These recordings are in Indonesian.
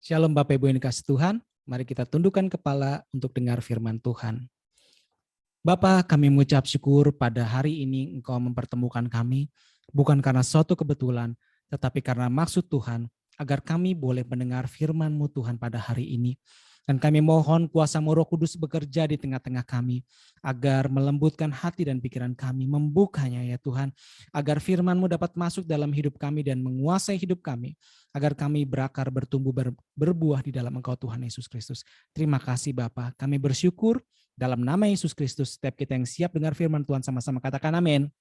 Shalom Bapak Ibu yang dikasih Tuhan, mari kita tundukkan kepala untuk dengar firman Tuhan. Bapa, kami mengucap syukur pada hari ini Engkau mempertemukan kami, bukan karena suatu kebetulan, tetapi karena maksud Tuhan, agar kami boleh mendengar firman-Mu Tuhan pada hari ini. Dan kami mohon kuasa-Mu Roh Kudus bekerja di tengah-tengah kami, agar melembutkan hati dan pikiran kami, membukanya ya Tuhan, agar firman-Mu dapat masuk dalam hidup kami dan menguasai hidup kami, agar kami berakar, bertumbuh, berbuah di dalam Engkau Tuhan Yesus Kristus. Terima kasih Bapa, kami bersyukur dalam nama Yesus Kristus. Setiap kita yang siap dengar firman Tuhan sama-sama katakan amin.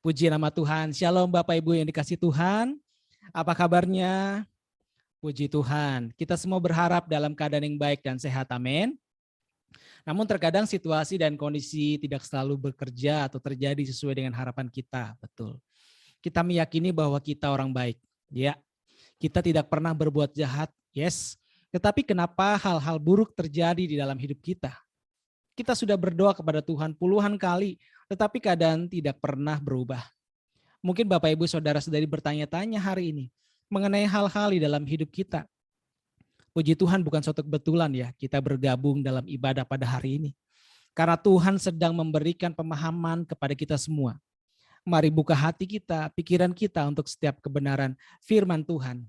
Puji nama Tuhan. Shalom Bapak Ibu yang dikasih Tuhan. Apa kabarnya? Puji Tuhan. Kita semua berharap dalam keadaan yang baik dan sehat. Amin. Namun terkadang situasi dan kondisi tidak selalu bekerja atau terjadi sesuai dengan harapan kita. Betul. Kita meyakini bahwa kita orang baik. Ya. Kita tidak pernah berbuat jahat. Yes. Tetapi kenapa hal-hal buruk terjadi di dalam hidup kita? Kita sudah berdoa kepada Tuhan puluhan kali, tetapi keadaan tidak pernah berubah. Mungkin Bapak Ibu Saudara-saudari bertanya-tanya hari ini mengenai hal-hal di dalam hidup kita. Puji Tuhan, bukan suatu kebetulan ya kita bergabung dalam ibadah pada hari ini. Karena Tuhan sedang memberikan pemahaman kepada kita semua. Mari buka hati kita, pikiran kita untuk setiap kebenaran firman Tuhan.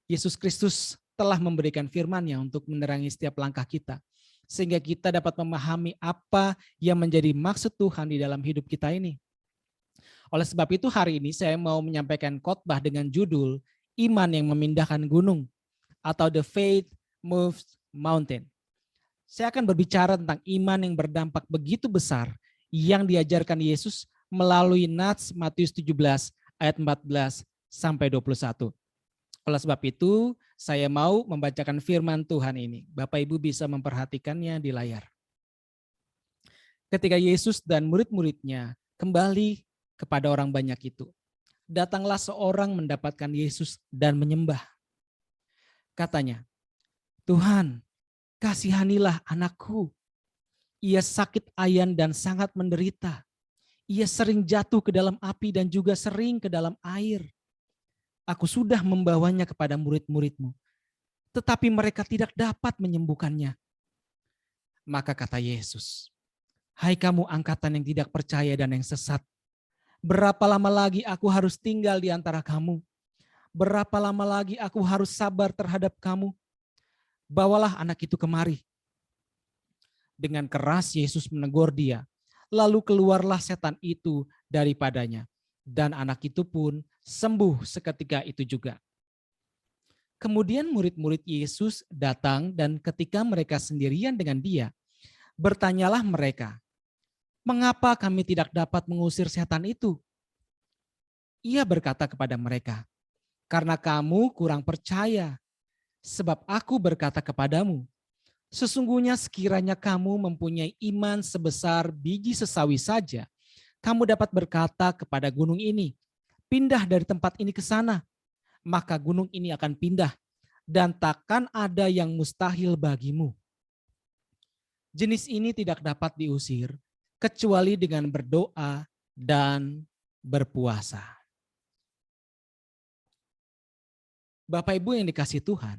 Yesus Kristus telah memberikan firman-Nya untuk menerangi setiap langkah kita. Sehingga kita dapat memahami apa yang menjadi maksud Tuhan di dalam hidup kita ini. Oleh sebab itu hari ini saya mau menyampaikan khotbah dengan judul Iman yang Memindahkan Gunung atau The Faith Moves Mountain. Saya akan berbicara tentang iman yang berdampak begitu besar yang diajarkan Yesus melalui Nats Matius 17 ayat 14 sampai 21. Oleh sebab itu, saya mau membacakan firman Tuhan ini. Bapak Ibu bisa memperhatikannya di layar. Ketika Yesus dan murid-muridnya kembali kepada orang banyak itu, datanglah seorang mendapatkan Yesus dan menyembah. Katanya, "Tuhan, kasihanilah anakku. Ia sakit ayan dan sangat menderita. Ia sering jatuh ke dalam api dan juga sering ke dalam air. Aku sudah membawanya kepada murid-murid-Mu, tetapi mereka tidak dapat menyembuhkannya." Maka kata Yesus, "Hai kamu angkatan yang tidak percaya dan yang sesat, berapa lama lagi aku harus tinggal di antara kamu? Berapa lama lagi aku harus sabar terhadap kamu? Bawalah anak itu kemari." Dengan keras Yesus menegur dia, lalu keluarlah setan itu daripadanya. Dan anak itu pun sembuh seketika itu juga. Kemudian murid-murid Yesus datang dan ketika mereka sendirian dengan dia, bertanyalah mereka, "Mengapa kami tidak dapat mengusir setan itu?" Ia berkata kepada mereka, "Karena kamu kurang percaya, sebab aku berkata kepadamu, sesungguhnya sekiranya kamu mempunyai iman sebesar biji sesawi saja, kamu dapat berkata kepada gunung ini, 'Pindah dari tempat ini ke sana,' maka gunung ini akan pindah, dan takkan ada yang mustahil bagimu. Jenis ini tidak dapat diusir, kecuali dengan berdoa dan berpuasa." Bapak Ibu yang dikasih Tuhan,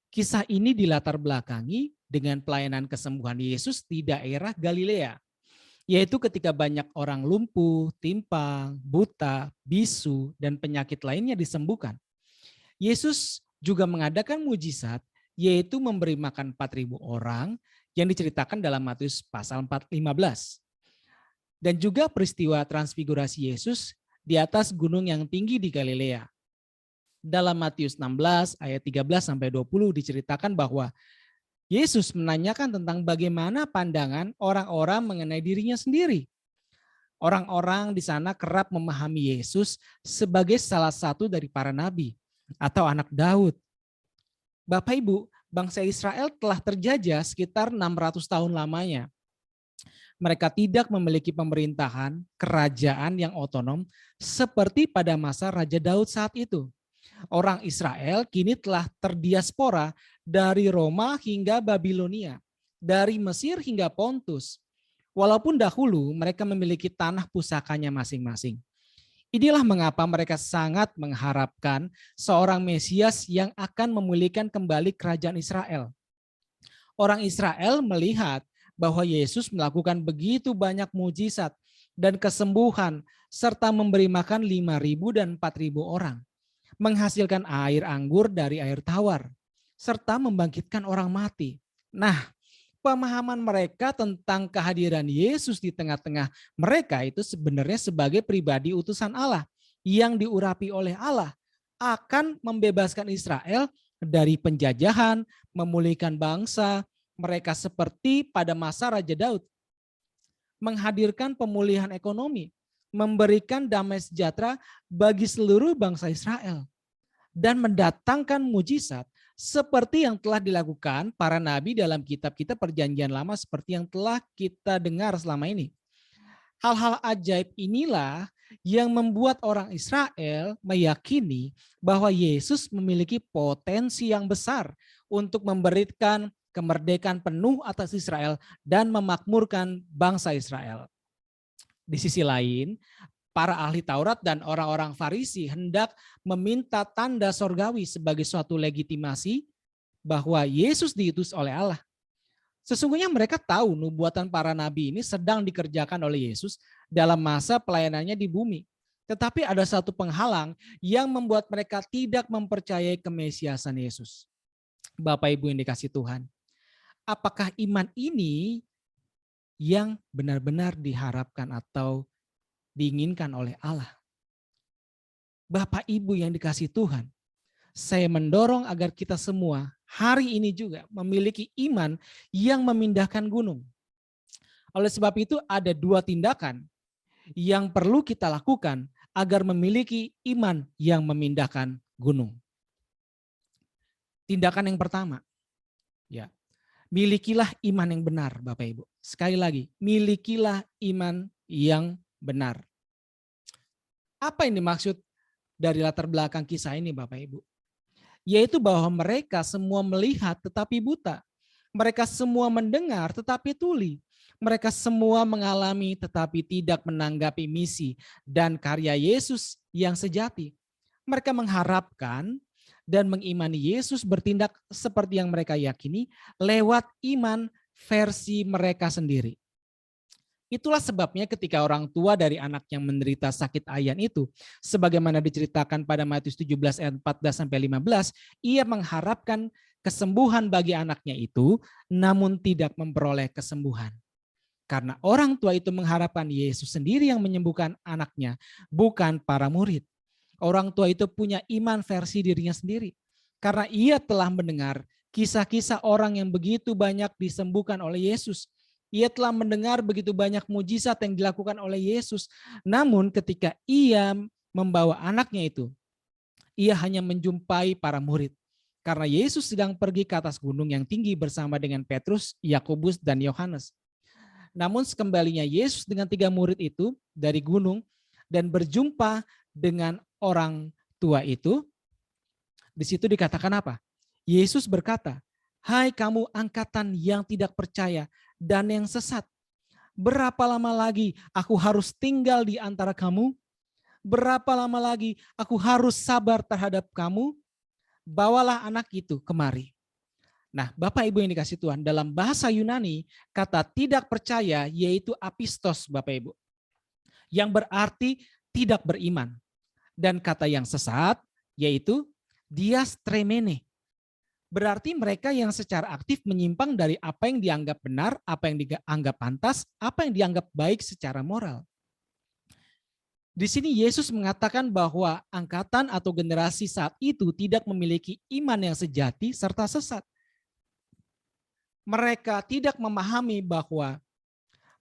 kisah ini dilatar belakangi dengan pelayanan kesembuhan Yesus di daerah Galilea. Yaitu ketika banyak orang lumpuh, timpang, buta, bisu, dan penyakit lainnya disembuhkan. Yesus juga mengadakan mujizat, yaitu memberi makan 4.000 orang yang diceritakan dalam Matius pasal 4:15. Dan juga peristiwa transfigurasi Yesus di atas gunung yang tinggi di Galilea. Dalam Matius 16 ayat 13 sampai 20 diceritakan bahwa Yesus menanyakan tentang bagaimana pandangan orang-orang mengenai dirinya sendiri. Orang-orang di sana kerap memahami Yesus sebagai salah satu dari para nabi atau anak Daud. Bapak Ibu, bangsa Israel telah terjajah sekitar 600 tahun lamanya. Mereka tidak memiliki pemerintahan, kerajaan yang otonom seperti pada masa Raja Daud saat itu. Orang Israel kini telah terdiaspora dari Roma hingga Babilonia, dari Mesir hingga Pontus. Walaupun dahulu mereka memiliki tanah pusakanya masing-masing. Inilah mengapa mereka sangat mengharapkan seorang Mesias yang akan memulihkan kembali kerajaan Israel. Orang Israel melihat bahwa Yesus melakukan begitu banyak mujizat dan kesembuhan serta memberi makan 5.000 dan 4.000 orang, menghasilkan air anggur dari air tawar, serta membangkitkan orang mati. Nah, pemahaman mereka tentang kehadiran Yesus di tengah-tengah mereka itu sebenarnya sebagai pribadi utusan Allah yang diurapi oleh Allah akan membebaskan Israel dari penjajahan, memulihkan bangsa mereka seperti pada masa Raja Daud, menghadirkan pemulihan ekonomi, memberikan damai sejahtera bagi seluruh bangsa Israel, dan mendatangkan mujizat seperti yang telah dilakukan para nabi dalam kitab-kitab Perjanjian Lama seperti yang telah kita dengar selama ini. Hal-hal ajaib inilah yang membuat orang Israel meyakini bahwa Yesus memiliki potensi yang besar untuk memberikan kemerdekaan penuh atas Israel dan memakmurkan bangsa Israel. Di sisi lain, para ahli Taurat dan orang-orang Farisi hendak meminta tanda sorgawi sebagai suatu legitimasi bahwa Yesus diutus oleh Allah. Sesungguhnya mereka tahu nubuatan para nabi ini sedang dikerjakan oleh Yesus dalam masa pelayanannya di bumi. Tetapi ada satu penghalang yang membuat mereka tidak mempercayai kemesiasan Yesus. Bapak Ibu yang dikasihi Tuhan, apakah iman ini yang benar-benar diharapkan atau diinginkan oleh Allah? Bapak Ibu yang dikasihi Tuhan, saya mendorong agar kita semua hari ini juga memiliki iman yang memindahkan gunung. Oleh sebab itu ada dua tindakan yang perlu kita lakukan agar memiliki iman yang memindahkan gunung. Tindakan yang pertama, ya, milikilah iman yang benar, Bapak Ibu. Sekali lagi, milikilah iman yang benar. Apa yang dimaksud dari latar belakang kisah ini, Bapak Ibu? Yaitu bahwa mereka semua melihat tetapi buta. Mereka semua mendengar tetapi tuli. Mereka semua mengalami tetapi tidak menanggapi misi dan karya Yesus yang sejati. Mereka mengharapkan dan mengimani Yesus bertindak seperti yang mereka yakini lewat iman versi mereka sendiri. Itulah sebabnya ketika orang tua dari anak yang menderita sakit ayan itu, sebagaimana diceritakan pada Matius 17 ayat 14 sampai 15, ia mengharapkan kesembuhan bagi anaknya itu, namun tidak memperoleh kesembuhan. Karena orang tua itu mengharapkan Yesus sendiri yang menyembuhkan anaknya, bukan para murid. Orang tua itu punya iman versi dirinya sendiri. Karena ia telah mendengar kisah-kisah orang yang begitu banyak disembuhkan oleh Yesus. Ia telah mendengar begitu banyak mujizat yang dilakukan oleh Yesus. Namun ketika ia membawa anaknya itu, ia hanya menjumpai para murid. Karena Yesus sedang pergi ke atas gunung yang tinggi bersama dengan Petrus, Yakobus, dan Yohanes. Namun sekembalinya Yesus dengan 3 murid itu dari gunung dan berjumpa dengan orang tua itu, di situ dikatakan apa? Yesus berkata, "Hai kamu angkatan yang tidak percaya dan yang sesat, berapa lama lagi aku harus tinggal di antara kamu? Berapa lama lagi aku harus sabar terhadap kamu? Bawalah anak itu kemari." Nah, Bapak Ibu yang dikasih Tuhan, dalam bahasa Yunani, kata tidak percaya yaitu apistos, Bapak Ibu, yang berarti tidak beriman. Dan kata yang sesat yaitu diastremene. Berarti mereka yang secara aktif menyimpang dari apa yang dianggap benar, apa yang dianggap pantas, apa yang dianggap baik secara moral. Di sini Yesus mengatakan bahwa angkatan atau generasi saat itu tidak memiliki iman yang sejati serta sesat. Mereka tidak memahami bahwa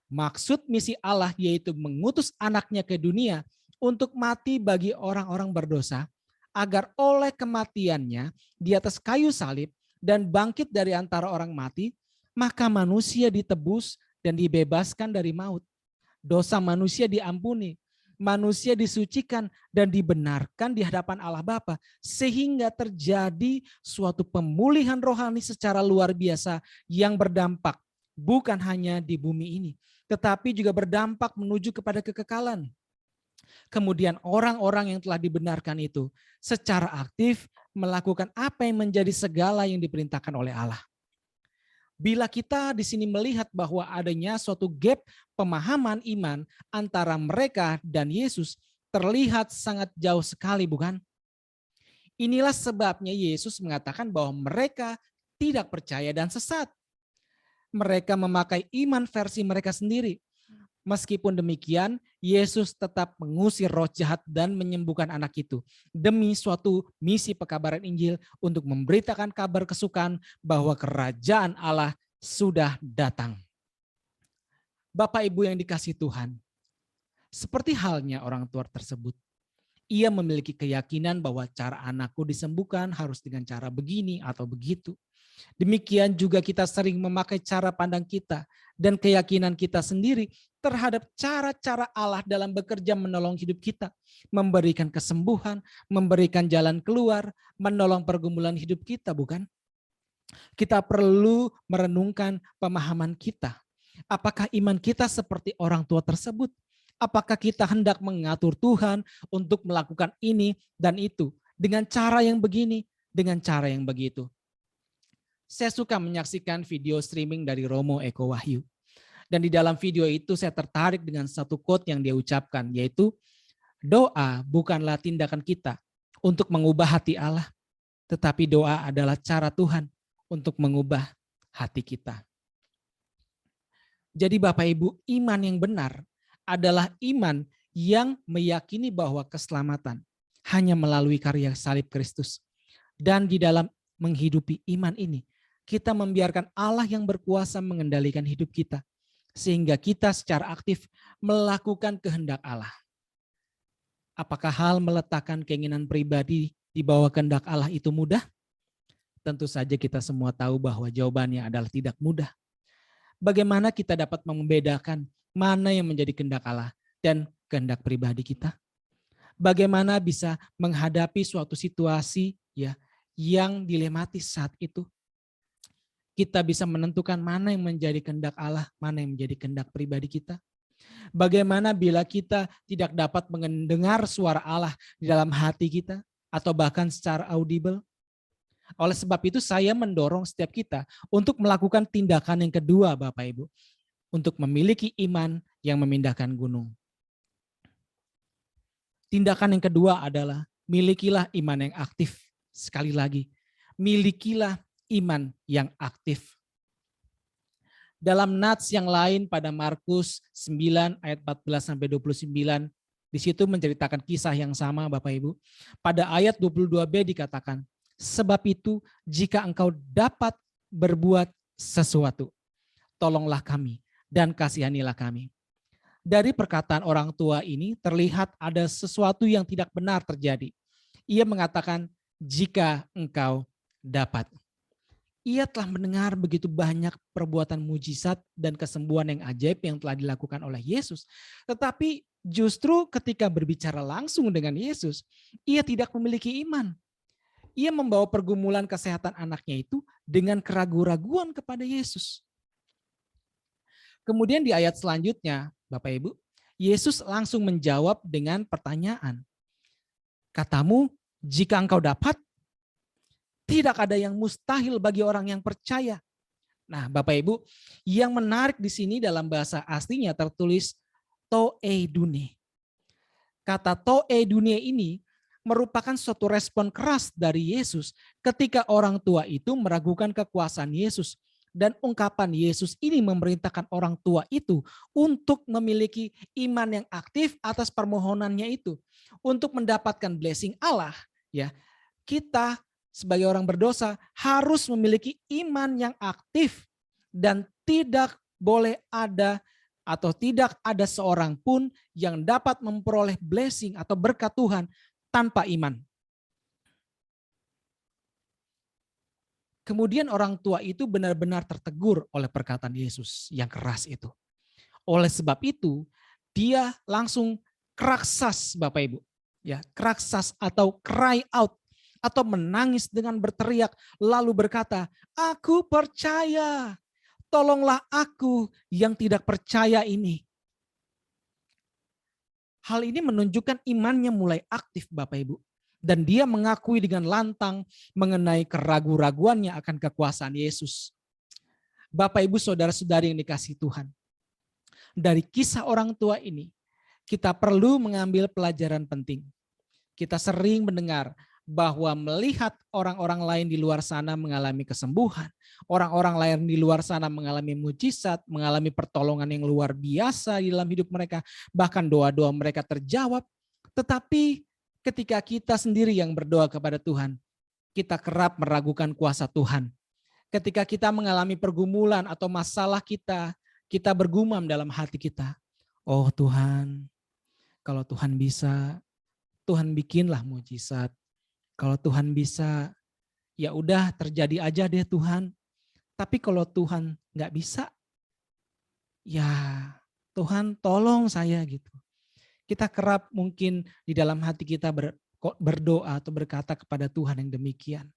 maksud misi Allah yaitu mengutus anaknya ke dunia untuk mati bagi orang-orang berdosa, agar oleh kematiannya di atas kayu salib dan bangkit dari antara orang mati, maka manusia ditebus dan dibebaskan dari maut. Dosa manusia diampuni, manusia disucikan dan dibenarkan di hadapan Allah Bapa, sehingga terjadi suatu pemulihan rohani secara luar biasa yang berdampak bukan hanya di bumi ini, tetapi juga berdampak menuju kepada kekekalan. Kemudian orang-orang yang telah dibenarkan itu secara aktif melakukan apa yang menjadi segala yang diperintahkan oleh Allah. Bila kita di sini melihat bahwa adanya suatu gap pemahaman iman antara mereka dan Yesus terlihat sangat jauh sekali, bukan? Inilah sebabnya Yesus mengatakan bahwa mereka tidak percaya dan sesat. Mereka memakai iman versi mereka sendiri. Meskipun demikian, Yesus tetap mengusir roh jahat dan menyembuhkan anak itu demi suatu misi pekabaran Injil untuk memberitakan kabar kesukaan bahwa kerajaan Allah sudah datang. Bapak Ibu yang dikasihi Tuhan, seperti halnya orang tua tersebut, ia memiliki keyakinan bahwa cara anakku disembuhkan harus dengan cara begini atau begitu. Demikian juga kita sering memakai cara pandang kita dan keyakinan kita sendiri terhadap cara-cara Allah dalam bekerja menolong hidup kita, memberikan kesembuhan, memberikan jalan keluar, menolong pergumulan hidup kita, bukan? Kita perlu merenungkan pemahaman kita. Apakah iman kita seperti orang tua tersebut? Apakah kita hendak mengatur Tuhan untuk melakukan ini dan itu dengan cara yang begini, dengan cara yang begitu? Saya suka menyaksikan video streaming dari Romo Eko Wahyu. Dan di dalam video itu saya tertarik dengan satu quote yang dia ucapkan, yaitu doa bukanlah tindakan kita untuk mengubah hati Allah, tetapi doa adalah cara Tuhan untuk mengubah hati kita. Jadi Bapak Ibu, iman yang benar adalah iman yang meyakini bahwa keselamatan hanya melalui karya salib Kristus. Dan di dalam menghidupi iman ini, kita membiarkan Allah yang berkuasa mengendalikan hidup kita, sehingga kita secara aktif melakukan kehendak Allah. Apakah hal meletakkan keinginan pribadi di bawah kehendak Allah itu mudah? Tentu saja kita semua tahu bahwa jawabannya adalah tidak mudah. Bagaimana kita dapat membedakan mana yang menjadi kehendak Allah dan kehendak pribadi kita? Bagaimana bisa menghadapi suatu situasi yang dilematis saat itu? Kita bisa menentukan mana yang menjadi kehendak Allah, mana yang menjadi kehendak pribadi kita. Bagaimana bila kita tidak dapat mendengar suara Allah di dalam hati kita atau bahkan secara audible? Oleh sebab itu saya mendorong setiap kita untuk melakukan tindakan yang kedua, Bapak Ibu, untuk memiliki iman yang memindahkan gunung. Tindakan yang kedua adalah milikilah iman yang aktif. Sekali lagi, milikilah iman yang aktif. Dalam nats yang lain pada Markus 9 ayat 14 sampai 29, di situ menceritakan kisah yang sama Bapak Ibu. Pada ayat 22b dikatakan, sebab itu jika engkau dapat berbuat sesuatu, tolonglah kami dan kasihanilah kami. Dari perkataan orang tua ini terlihat ada sesuatu yang tidak benar terjadi. Ia mengatakan jika engkau dapat. Ia telah mendengar begitu banyak perbuatan mujizat dan kesembuhan yang ajaib yang telah dilakukan oleh Yesus. Tetapi justru ketika berbicara langsung dengan Yesus, ia tidak memiliki iman. Ia membawa pergumulan kesehatan anaknya itu dengan keraguan-raguan kepada Yesus. Kemudian di ayat selanjutnya, Bapak Ibu, Yesus langsung menjawab dengan pertanyaan. Katamu, jika engkau dapat, tidak ada yang mustahil bagi orang yang percaya. Nah, Bapak Ibu, yang menarik di sini dalam bahasa aslinya tertulis toeidune. Kata toeidune ini merupakan suatu respon keras dari Yesus ketika orang tua itu meragukan kekuasaan Yesus. Dan ungkapan Yesus ini memerintahkan orang tua itu untuk memiliki iman yang aktif atas permohonannya itu. Untuk mendapatkan blessing Allah, ya, kita sebagai orang berdosa harus memiliki iman yang aktif dan tidak boleh ada atau tidak ada seorang pun yang dapat memperoleh blessing atau berkat Tuhan tanpa iman. Kemudian orang tua itu benar-benar tertegur oleh perkataan Yesus yang keras itu. Oleh sebab itu, dia langsung keraksas Bapak Ibu. Ya, keraksas atau cry out atau menangis dengan berteriak lalu berkata, "Aku percaya. Tolonglah aku yang tidak percaya ini." Hal ini menunjukkan imannya mulai aktif Bapak Ibu. Dan dia mengakui dengan lantang mengenai keraguan-raguannya akan kekuasaan Yesus. Bapak Ibu saudara-saudari yang dikasihi Tuhan. Dari kisah orang tua ini, kita perlu mengambil pelajaran penting. Kita sering mendengar bahwa melihat orang-orang lain di luar sana mengalami kesembuhan, orang-orang lain di luar sana mengalami mujizat, mengalami pertolongan yang luar biasa di dalam hidup mereka, bahkan doa-doa mereka terjawab. Tetapi ketika kita sendiri yang berdoa kepada Tuhan, kita kerap meragukan kuasa Tuhan. Ketika kita mengalami pergumulan atau masalah kita bergumam dalam hati kita, oh Tuhan, kalau Tuhan bisa, Tuhan bikinlah mujizat. Kalau Tuhan bisa, ya udah terjadi aja deh Tuhan. Tapi kalau Tuhan nggak bisa, ya Tuhan tolong saya gitu. Kita kerap mungkin di dalam hati kita berdoa atau berkata kepada Tuhan yang demikian.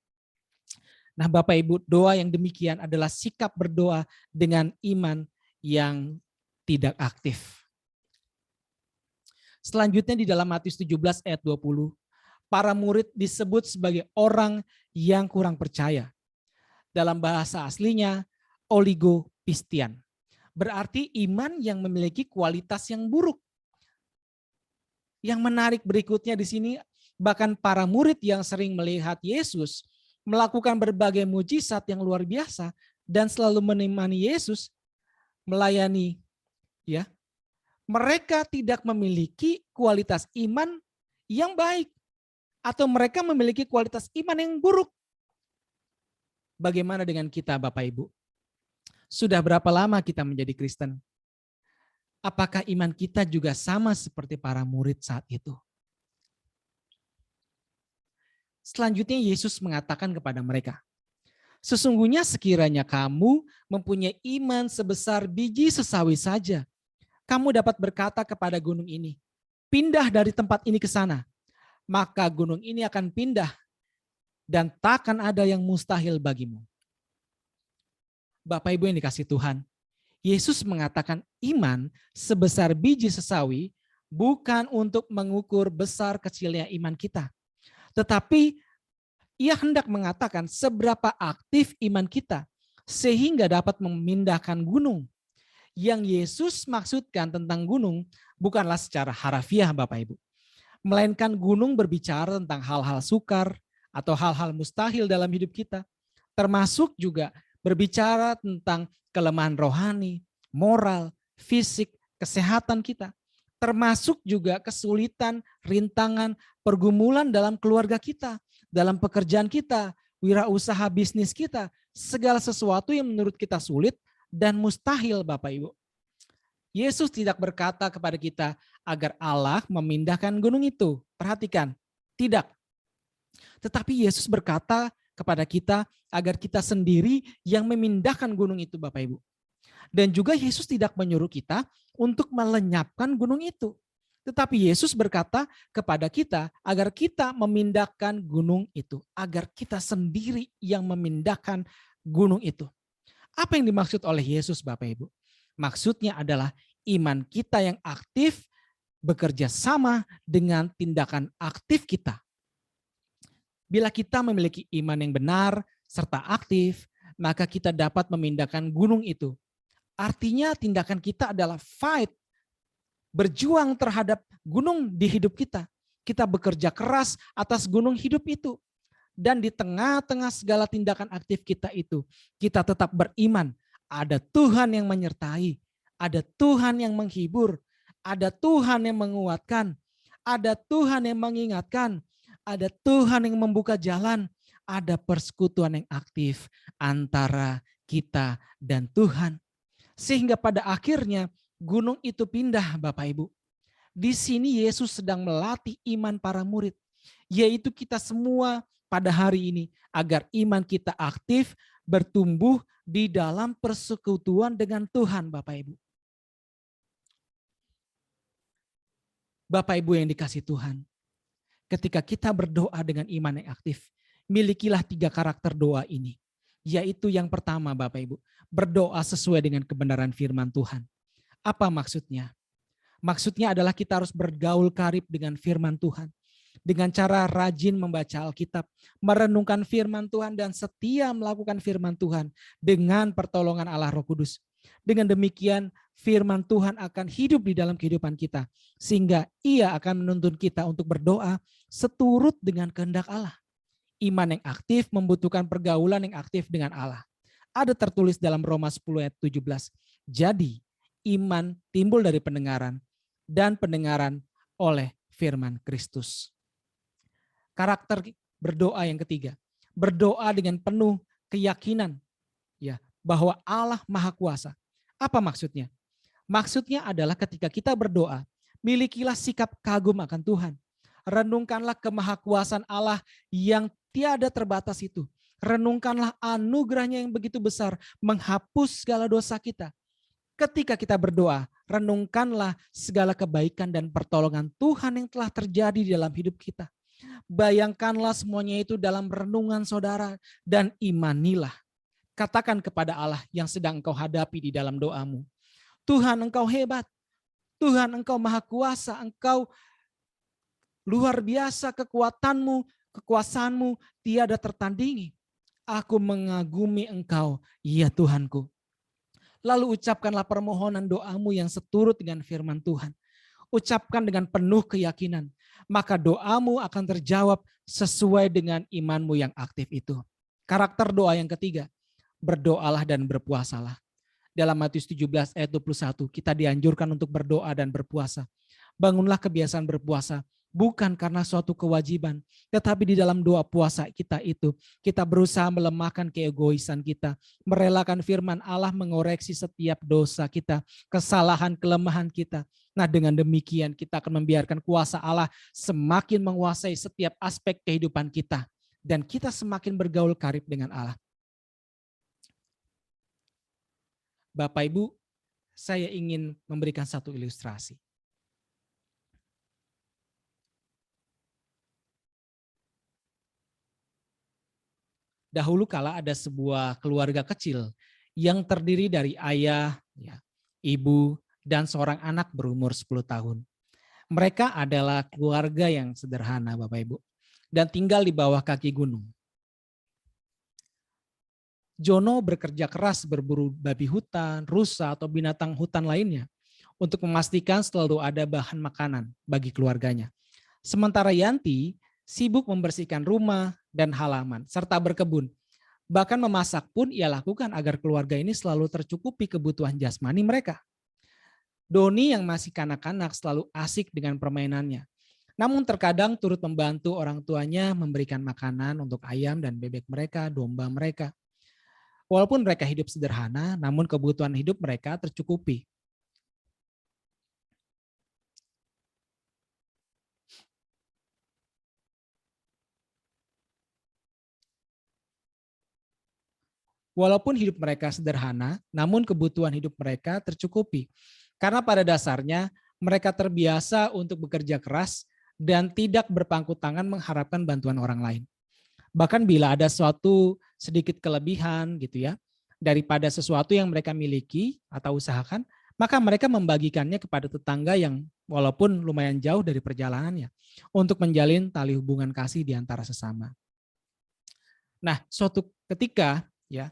Nah Bapak Ibu, doa yang demikian adalah sikap berdoa dengan iman yang tidak aktif. Selanjutnya di dalam Matius 17 ayat 20, para murid disebut sebagai orang yang kurang percaya. Dalam bahasa aslinya, oligopistian. Berarti iman yang memiliki kualitas yang buruk. Yang menarik berikutnya di sini, bahkan para murid yang sering melihat Yesus melakukan berbagai mujizat yang luar biasa dan selalu menemani Yesus melayani, ya. Mereka tidak memiliki kualitas iman yang baik. Atau mereka memiliki kualitas iman yang buruk. Bagaimana dengan kita Bapak Ibu? Sudah berapa lama kita menjadi Kristen? Apakah iman kita juga sama seperti para murid saat itu? Selanjutnya Yesus mengatakan kepada mereka, sesungguhnya sekiranya kamu mempunyai iman sebesar biji sesawi saja, kamu dapat berkata kepada gunung ini, pindah dari tempat ini ke sana. Maka gunung ini akan pindah dan takkan ada yang mustahil bagimu. Bapak Ibu yang dikasihi Tuhan, Yesus mengatakan iman sebesar biji sesawi bukan untuk mengukur besar kecilnya iman kita. Tetapi ia hendak mengatakan seberapa aktif iman kita sehingga dapat memindahkan gunung. Yang Yesus maksudkan tentang gunung bukanlah secara harafiah Bapak Ibu. Melainkan gunung berbicara tentang hal-hal sukar atau hal-hal mustahil dalam hidup kita. Termasuk juga berbicara tentang kelemahan rohani, moral, fisik, kesehatan kita. Termasuk juga kesulitan, rintangan, pergumulan dalam keluarga kita, dalam pekerjaan kita, wirausaha bisnis kita. Segala sesuatu yang menurut kita sulit dan mustahil Bapak Ibu. Yesus tidak berkata kepada kita agar Allah memindahkan gunung itu. Perhatikan, tidak. Tetapi Yesus berkata kepada kita agar kita sendiri yang memindahkan gunung itu Bapak Ibu. Dan juga Yesus tidak menyuruh kita untuk melenyapkan gunung itu. Tetapi Yesus berkata kepada kita agar kita memindahkan gunung itu. Agar kita sendiri yang memindahkan gunung itu. Apa yang dimaksud oleh Yesus Bapak Ibu? Maksudnya adalah iman kita yang aktif bekerja sama dengan tindakan aktif kita. Bila kita memiliki iman yang benar serta aktif, maka kita dapat memindahkan gunung itu. Artinya tindakan kita adalah fight, berjuang terhadap gunung di hidup kita. Kita bekerja keras atas gunung hidup itu. Dan di tengah-tengah segala tindakan aktif kita itu, kita tetap beriman. Ada Tuhan yang menyertai, ada Tuhan yang menghibur, ada Tuhan yang menguatkan, ada Tuhan yang mengingatkan, ada Tuhan yang membuka jalan, ada persekutuan yang aktif antara kita dan Tuhan. Sehingga pada akhirnya gunung itu pindah Bapak Ibu. Di sini Yesus sedang melatih iman para murid, yaitu kita semua pada hari ini agar iman kita aktif bertumbuh di dalam persekutuan dengan Tuhan Bapak Ibu. Bapak Ibu yang dikasihi Tuhan, ketika kita berdoa dengan iman yang aktif, milikilah 3 karakter doa ini. Yaitu yang pertama Bapak Ibu, berdoa sesuai dengan kebenaran firman Tuhan. Apa maksudnya? Maksudnya adalah kita harus bergaul karib dengan firman Tuhan. Dengan cara rajin membaca Alkitab, merenungkan firman Tuhan dan setia melakukan firman Tuhan dengan pertolongan Allah Roh Kudus. Dengan demikian firman Tuhan akan hidup di dalam kehidupan kita. Sehingga ia akan menuntun kita untuk berdoa seturut dengan kehendak Allah. Iman yang aktif membutuhkan pergaulan yang aktif dengan Allah. Ada tertulis dalam Roma 10 ayat 17. Jadi iman timbul dari pendengaran dan pendengaran oleh firman Kristus. Karakter berdoa yang ketiga. Berdoa dengan penuh keyakinan ya bahwa Allah Maha Kuasa. Apa maksudnya? Maksudnya adalah ketika kita berdoa, milikilah sikap kagum akan Tuhan. Renungkanlah kemahakuasaan Allah yang tiada terbatas itu. Renungkanlah anugerahnya yang begitu besar, menghapus segala dosa kita. Ketika kita berdoa, renungkanlah segala kebaikan dan pertolongan Tuhan yang telah terjadi di dalam hidup kita. Bayangkanlah semuanya itu dalam renungan saudara dan imanilah. Katakan kepada Allah yang sedang engkau hadapi di dalam doamu. Tuhan, engkau hebat. Tuhan, engkau maha kuasa. Engkau luar biasa, kekuatanmu, kekuasaanmu tiada tertandingi. Aku mengagumi engkau, ya Tuhanku. Lalu ucapkanlah permohonan doamu yang seturut dengan firman Tuhan. Ucapkan dengan penuh keyakinan. Maka doamu akan terjawab sesuai dengan imanmu yang aktif itu. Karakter doa yang ketiga, berdoalah dan berpuasalah. Dalam Matius 17 ayat 21, kita dianjurkan untuk berdoa dan berpuasa. Bangunlah kebiasaan berpuasa, bukan karena suatu kewajiban, tetapi di dalam doa puasa kita itu, kita berusaha melemahkan keegoisan kita, merelakan firman Allah mengoreksi setiap dosa kita, kesalahan, kelemahan kita. Nah, dengan demikian kita akan membiarkan kuasa Allah semakin menguasai setiap aspek kehidupan kita, dan kita semakin bergaul karib dengan Allah. Bapak Ibu, saya ingin memberikan satu ilustrasi. Dahulu kala ada sebuah keluarga kecil yang terdiri dari ayah, ya, ibu, dan seorang anak berumur 10 tahun. Mereka adalah keluarga yang sederhana, Bapak Ibu, dan tinggal di bawah kaki gunung. Jono bekerja keras berburu babi hutan, rusa, atau binatang hutan lainnya untuk memastikan selalu ada bahan makanan bagi keluarganya. Sementara Yanti sibuk membersihkan rumah dan halaman, serta berkebun. Bahkan memasak pun ia lakukan agar keluarga ini selalu tercukupi kebutuhan jasmani mereka. Doni yang masih kanak-kanak selalu asik dengan permainannya. Namun terkadang turut membantu orang tuanya memberikan makanan untuk ayam dan bebek mereka, domba mereka. Walaupun mereka hidup sederhana, namun kebutuhan hidup mereka tercukupi. Walaupun hidup mereka sederhana, namun kebutuhan hidup mereka tercukupi. Karena pada dasarnya mereka terbiasa untuk bekerja keras dan tidak berpangku tangan mengharapkan bantuan orang lain. Bahkan bila ada suatu sedikit kelebihan gitu ya, daripada sesuatu yang mereka miliki atau usahakan, maka mereka membagikannya kepada tetangga yang walaupun lumayan jauh dari perjalanannya untuk menjalin tali hubungan kasih di antara sesama. Nah, suatu ketika ya,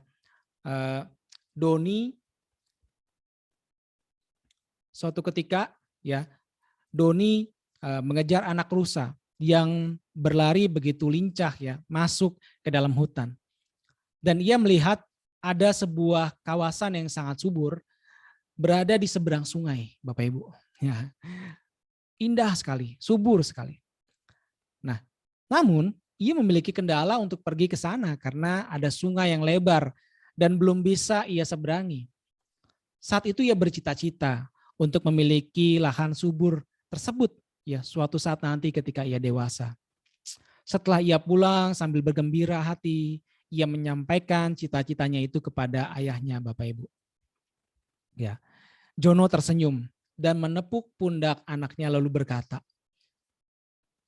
Doni mengejar anak rusa yang berlari begitu lincah ya masuk ke dalam hutan. Dan ia melihat ada sebuah kawasan yang sangat subur berada di seberang sungai, Bapak Ibu. Ya. Indah sekali, subur sekali. Nah, namun ia memiliki kendala untuk pergi ke sana karena ada sungai yang lebar dan belum bisa ia seberangi. Saat itu ia bercita-cita untuk memiliki lahan subur tersebut ya suatu saat nanti ketika ia dewasa. Setelah ia pulang sambil bergembira hati, ia menyampaikan cita-citanya itu kepada ayahnya, Bapak Ibu. Ya. Jono tersenyum dan menepuk pundak anaknya lalu berkata,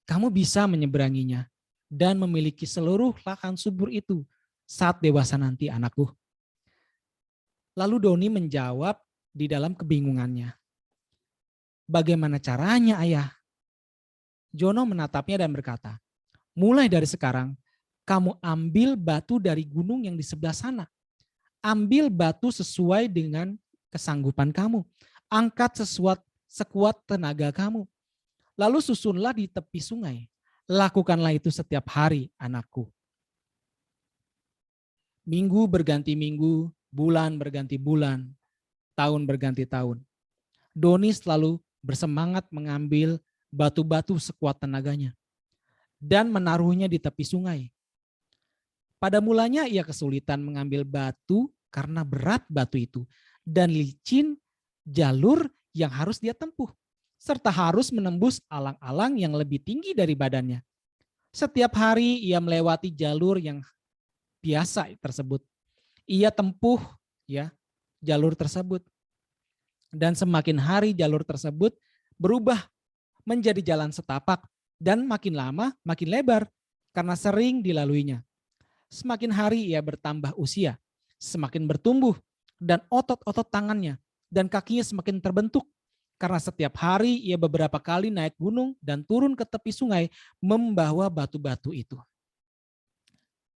"Kamu bisa menyeberanginya dan memiliki seluruh lahan subur itu saat dewasa nanti, anakku." Lalu Doni menjawab di dalam kebingungannya, Bagaimana caranya, Ayah? Jono menatapnya dan berkata, mulai dari sekarang, kamu ambil batu dari gunung yang di sebelah sana. Ambil batu sesuai dengan kesanggupan kamu. Angkat sekuat tenaga kamu. Lalu susunlah di tepi sungai. Lakukanlah itu setiap hari, anakku. Minggu berganti minggu, bulan berganti bulan, tahun berganti tahun. Doni selalu bersemangat mengambil batu-batu sekuat tenaganya dan menaruhnya di tepi sungai. Pada mulanya ia kesulitan mengambil batu karena berat batu itu dan licin jalur yang harus dia tempuh, serta harus menembus alang-alang yang lebih tinggi dari badannya. Setiap hari ia melewati jalur yang biasa tersebut. Ia tempuh ya jalur tersebut. Dan semakin hari jalur tersebut berubah menjadi jalan setapak dan makin lama makin lebar karena sering dilaluinya. Semakin hari ia bertambah usia, semakin bertumbuh dan otot-otot tangannya dan kakinya semakin terbentuk karena setiap hari ia beberapa kali naik gunung dan turun ke tepi sungai membawa batu-batu itu.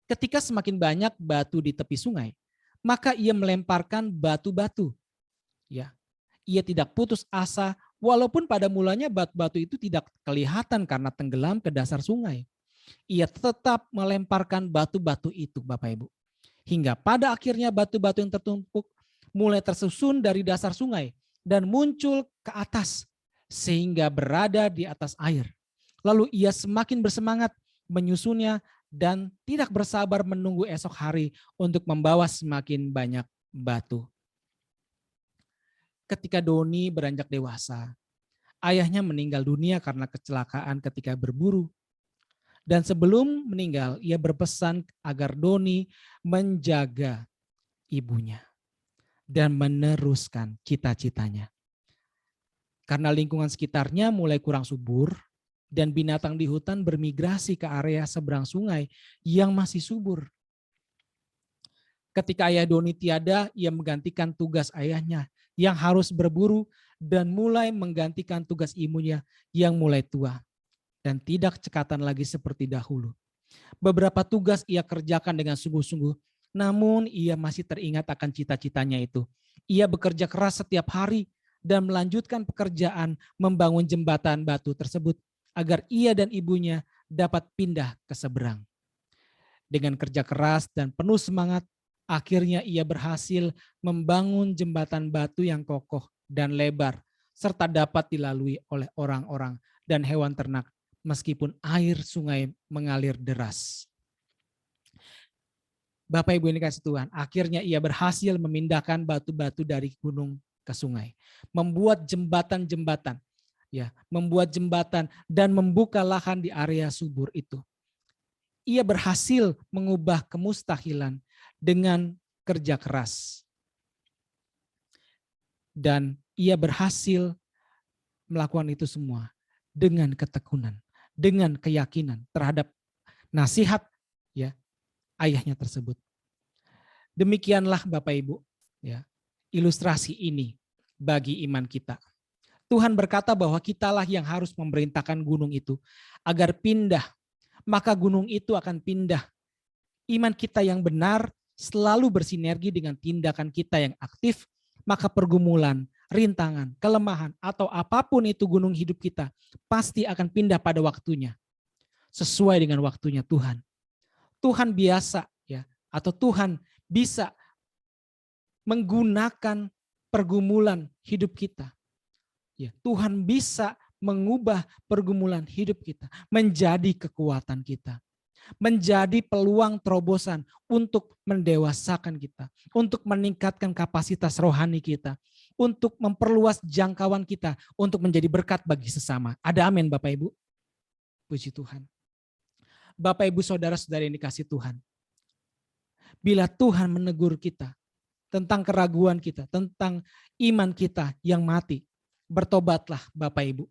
Ketika semakin banyak batu di tepi sungai, maka ia melemparkan batu-batu. Ya, ia tidak putus asa walaupun pada mulanya batu-batu itu tidak kelihatan karena tenggelam ke dasar sungai. Ia tetap melemparkan batu-batu itu, Bapak Ibu. Hingga pada akhirnya batu-batu yang tertumpuk mulai tersusun dari dasar sungai dan muncul ke atas sehingga berada di atas air. Lalu ia semakin bersemangat menyusunnya dan tidak bersabar menunggu esok hari untuk membawa semakin banyak batu. Ketika Doni beranjak dewasa, ayahnya meninggal dunia karena kecelakaan ketika berburu. Dan sebelum meninggal, ia berpesan agar Doni menjaga ibunya dan meneruskan cita-citanya. Karena lingkungan sekitarnya mulai kurang subur dan binatang di hutan bermigrasi ke area seberang sungai yang masih subur. Ketika ayah Doni tiada, ia menggantikan tugas ayahnya yang harus berburu dan mulai menggantikan tugas ibunya yang mulai tua dan tidak cekatan lagi seperti dahulu. Beberapa tugas ia kerjakan dengan sungguh-sungguh, namun ia masih teringat akan cita-citanya itu. Ia bekerja keras setiap hari dan melanjutkan pekerjaan membangun jembatan batu tersebut agar ia dan ibunya dapat pindah ke seberang. Dengan kerja keras dan penuh semangat, akhirnya ia berhasil membangun jembatan batu yang kokoh dan lebar, serta dapat dilalui oleh orang-orang dan hewan ternak meskipun air sungai mengalir deras. Bapak Ibu yang dikasihi Tuhan, akhirnya ia berhasil memindahkan batu-batu dari gunung ke sungai, membuat jembatan-jembatan, ya, membuat jembatan dan membuka lahan di area subur itu. Ia berhasil mengubah kemustahilan dengan kerja keras. Dan ia berhasil melakukan itu semua dengan ketekunan, dengan keyakinan terhadap nasihat ya ayahnya tersebut. Demikianlah Bapak Ibu, ya, ilustrasi ini bagi iman kita. Tuhan berkata bahwa kitalah yang harus memerintahkan gunung itu agar pindah, maka gunung itu akan pindah. Iman kita yang benar selalu bersinergi dengan tindakan kita yang aktif, maka pergumulan, rintangan, kelemahan, atau apapun itu gunung hidup kita pasti akan pindah pada waktunya. Sesuai dengan waktunya Tuhan. Tuhan biasa ya, atau Tuhan bisa menggunakan pergumulan hidup kita. Ya, Tuhan bisa mengubah pergumulan hidup kita menjadi kekuatan kita. Menjadi peluang terobosan untuk mendewasakan kita, untuk meningkatkan kapasitas rohani kita, untuk memperluas jangkauan kita, untuk menjadi berkat bagi sesama. Ada amin Bapak Ibu? Puji Tuhan. Bapak Ibu saudara-saudara yang dikasihi Tuhan. Bila Tuhan menegur kita tentang keraguan kita, tentang iman kita yang mati, bertobatlah Bapak Ibu.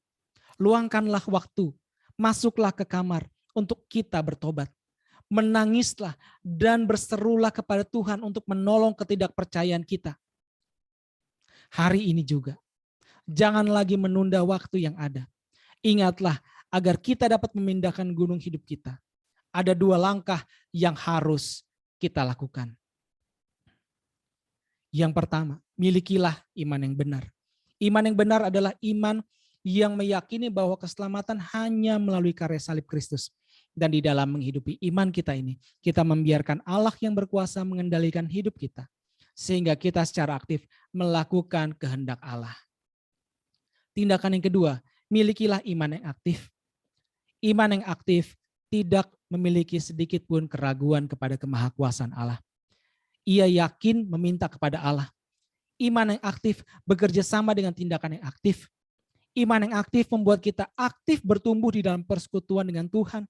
Luangkanlah waktu, masuklah ke kamar untuk kita bertobat. Menangislah dan berserulah kepada Tuhan untuk menolong ketidakpercayaan kita. Hari ini juga, Jangan lagi menunda waktu yang ada. Ingatlah, agar kita dapat memindahkan gunung hidup kita, ada 2 langkah yang harus kita lakukan. Yang pertama, milikilah iman yang benar. Iman yang benar adalah iman yang meyakini bahwa keselamatan hanya melalui karya salib Kristus. Dan di dalam menghidupi iman kita ini, kita membiarkan Allah yang berkuasa mengendalikan hidup kita. Sehingga kita secara aktif melakukan kehendak Allah. Tindakan yang kedua, milikilah iman yang aktif. Iman yang aktif tidak memiliki sedikit pun keraguan kepada kemahakuasaan Allah. Ia yakin meminta kepada Allah. Iman yang aktif bekerja sama dengan tindakan yang aktif. Iman yang aktif membuat kita aktif bertumbuh di dalam persekutuan dengan Tuhan.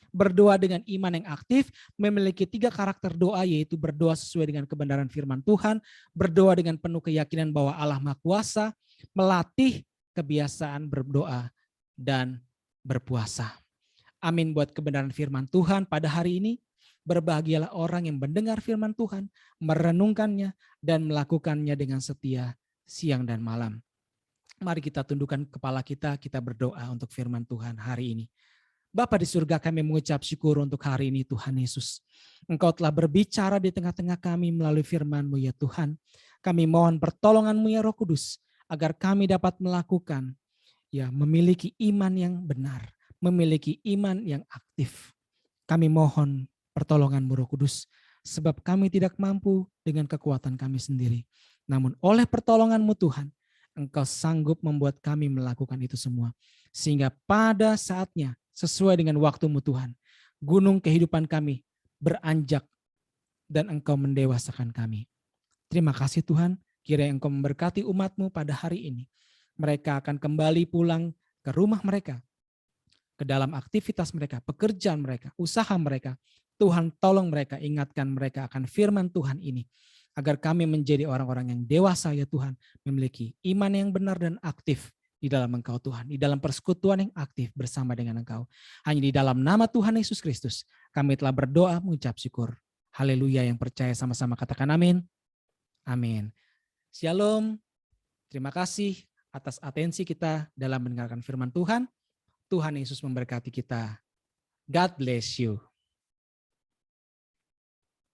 Berdoa dengan iman yang aktif memiliki 3 karakter doa, yaitu berdoa sesuai dengan kebenaran firman Tuhan, berdoa dengan penuh keyakinan bahwa Allah Maha Kuasa, melatih kebiasaan berdoa dan berpuasa. Amin buat kebenaran firman Tuhan pada hari ini. Berbahagialah orang yang mendengar firman Tuhan, merenungkannya, dan melakukannya dengan setia siang dan malam. Mari kita tundukkan kepala kita berdoa untuk firman Tuhan hari ini. Bapa di surga, kami mengucap syukur untuk hari ini Tuhan Yesus. Engkau telah berbicara di tengah-tengah kami melalui firman-Mu ya Tuhan. Kami mohon pertolongan-Mu ya Roh Kudus, agar kami dapat melakukan, ya, memiliki iman yang benar, memiliki iman yang aktif. Kami mohon pertolongan-Mu Roh Kudus, sebab kami tidak mampu dengan kekuatan kami sendiri. Namun oleh pertolongan-Mu Tuhan, Engkau sanggup membuat kami melakukan itu semua. Sehingga pada saatnya, sesuai dengan waktu-Mu Tuhan, gunung kehidupan kami beranjak dan Engkau mendewasakan kami. Terima kasih Tuhan, kiranya Engkau memberkati umat-Mu pada hari ini. Mereka akan kembali pulang ke rumah mereka, ke dalam aktivitas mereka, pekerjaan mereka, usaha mereka. Tuhan tolong mereka, ingatkan mereka akan firman Tuhan ini, agar kami menjadi orang-orang yang dewasa ya Tuhan, memiliki iman yang benar dan aktif di dalam Engkau Tuhan, di dalam persekutuan yang aktif bersama dengan Engkau. Hanya di dalam nama Tuhan Yesus Kristus, kami telah berdoa mengucap syukur. Haleluya, yang percaya sama-sama katakan amin. Amin. Shalom. Terima kasih atas atensi kita dalam mendengarkan firman Tuhan. Tuhan Yesus memberkati kita. God bless you.